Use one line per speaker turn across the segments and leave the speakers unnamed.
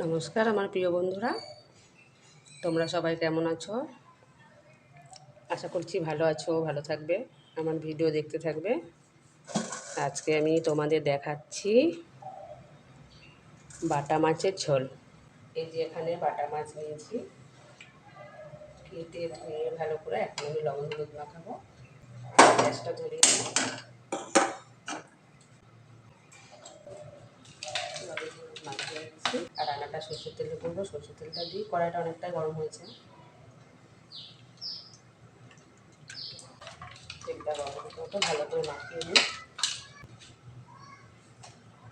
নমস্কার আমার প্রিয় বন্ধুরা, তোমরা সবাই কেমন আছো? আশা করছি ভালো আছো, ভালো থাকবে, আমার ভিডিও দেখতে থাকবে। আজকে আমি তোমাদের দেখাচ্ছি বাটা মাছের ঝোল। এই যে এখানে বাটা মাছ নিয়েছি, কেটে ধুয়ে ভালো করে এখন আমি লবণ হলুদ মাখাবো। গ্যাসটা ধরিয়ে লবণ হলুদ মাখিয়ে দিচ্ছি। আর রান্নাটা সরষের তেলে করবো। সরষের তেলটা দিয়ে কড়াইটা অনেকটাই গরম হয়েছে, তেলটা গরম মতো ভালো করে মাখিয়ে নিই।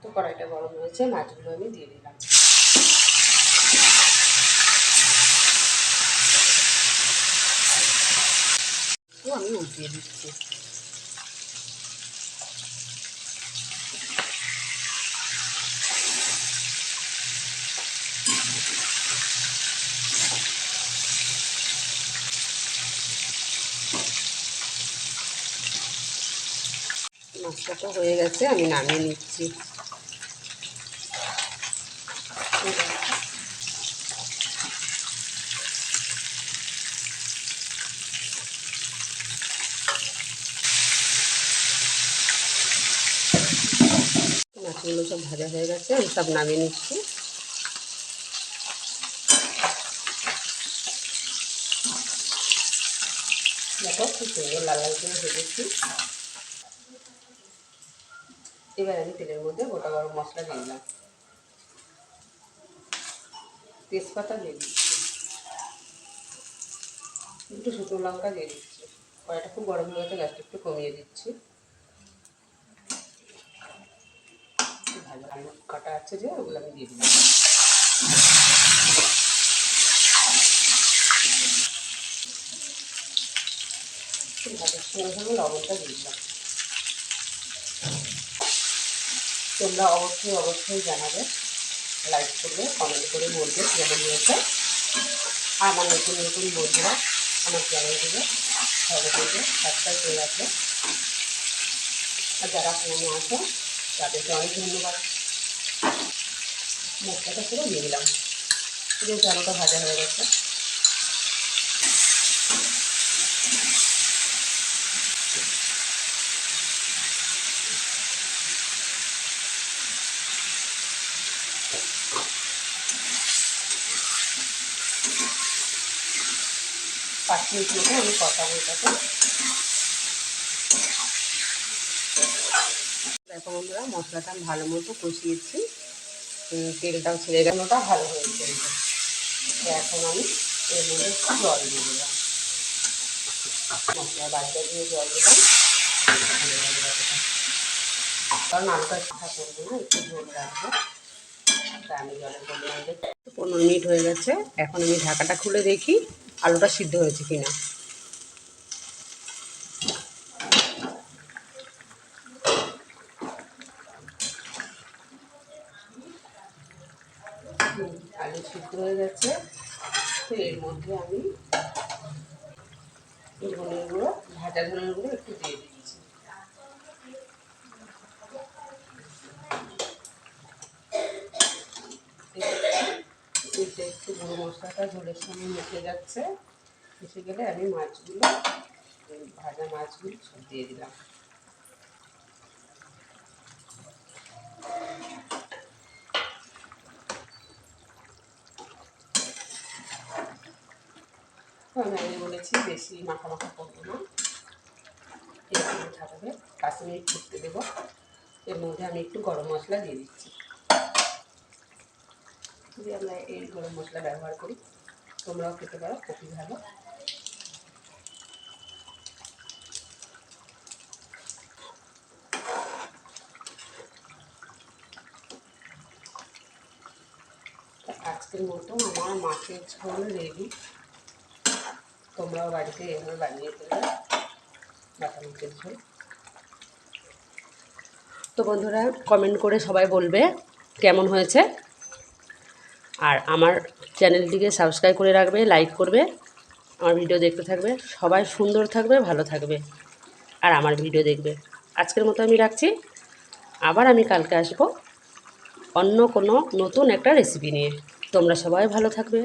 তো কড়াইটা গরম হয়েছে, মাছগুলো আমি দিয়ে দিলাম। তো আমি উল্টিয়ে দিচ্ছি। মাছটা তো হয়ে গেছে, আমি নামিয়ে নিচ্ছি। মাছগুলো সব ভাজা হয়ে গেছে, আমি সব নামিয়ে নিচ্ছি। দেখো খুব সুন্দর লাল লাল করে ভেজেছি। এবার আমি তেলের মধ্যে গোটা গরম মশলা দিয়ে দিলাম, তেজপাতা দিয়ে দিচ্ছি, একটু শুকনো লঙ্কা দিয়ে দিচ্ছি। কড়াইটা খুব গরম হয়ে গেছে, গ্যাসটা একটু কমিয়ে দিচ্ছি। ভালো আলু কাটা আছে যে, ওগুলো আমি দিয়ে দিলাম। ভাজার সঙ্গে সঙ্গে লবণটা দিয়ে দিলাম। তোমরা অবশ্যই জানাবে, লাইক করবে, কমেন্ট করে বলবে কেমন হয়েছে। আমার নতুন বন্ধুরা আমার চ্যানেলটিকে সবাইকে সাবস্ক্রাইব করে রাখবে। আর যারা পুরনো আছে তাদেরকে অনেক ধন্যবাদ। মশলাটা পুরো দিয়ে দিলাম, যেহেতু আলুটা ভাজা হয়ে গেছে। পাঁচ মিনিট মতো আমি কষাবো এটাকে। দেখো বন্ধুরা, মশলাটা আমি ভালো মতো কষিয়েছি, তেলটাও ছেড়ে গেলোটা ভালো হয়েছে। এখন আমি এর মধ্যে একটু জল দিয়ে দিলাম, মশলা বাড়িটা দিয়ে জল দিলাম। কারণ আলুটা পিঠা করবো না, একটু ঝোল রাখবো, তাই আমি জলের পরিমাণটা। 15 মিনিট হয়ে গেছে, এখন আমি ঢাকাটা খুলে দেখি আলুটা সিদ্ধ হয়েছে কিনা। আলু সিদ্ধ হয়ে গেছে। তো এর মধ্যে আমি ধনের গুঁড়ো, ভাজা ধনের গুঁড়ো একটু দিয়ে দিচ্ছি। একটু গুঁড়ো মশলাটা ঝোলের সঙ্গে মিশে যাচ্ছে, মিশে গেলে আমি মাছগুলো, ভাজা মাছগুলো সব দিয়ে দিলাম। আমি বলেছি বেশি মাখা মাখা করবো না, এরকম থাকবে। 5 মিনিট ফুটতে দেবো। এর মধ্যে আমি একটু গরম মশলা দিয়ে দিচ্ছি। যদি আমরা এই গরম মশলা ব্যবহার করি, তোমরাও খেতে পারো, খুবই ভালো। আজকের মতো আমার মাছের ঝোল রেডি। তোমরাও বাড়িতে এভাবে বানিয়ে ফেলবে বাটা মাছের ঝোল। তো বন্ধুরা, কমেন্ট করে সবাই বলবে কেমন হয়েছে। আর আমার চ্যানেলটিকে সাবস্ক্রাইব করে রাখবে, লাইক করবে, আমার ভিডিও দেখতে থাকবে। সবাই সুন্দর থাকবে, ভালো থাকবে, আর আমার ভিডিও দেখবে। আজকের মতো আমি রাখছি, আবার আমি কালকে আসবো। অন্য কোনো নতুন একটা রেসিপি নিয়ে। তোমরা সবাই ভালো থাকবে।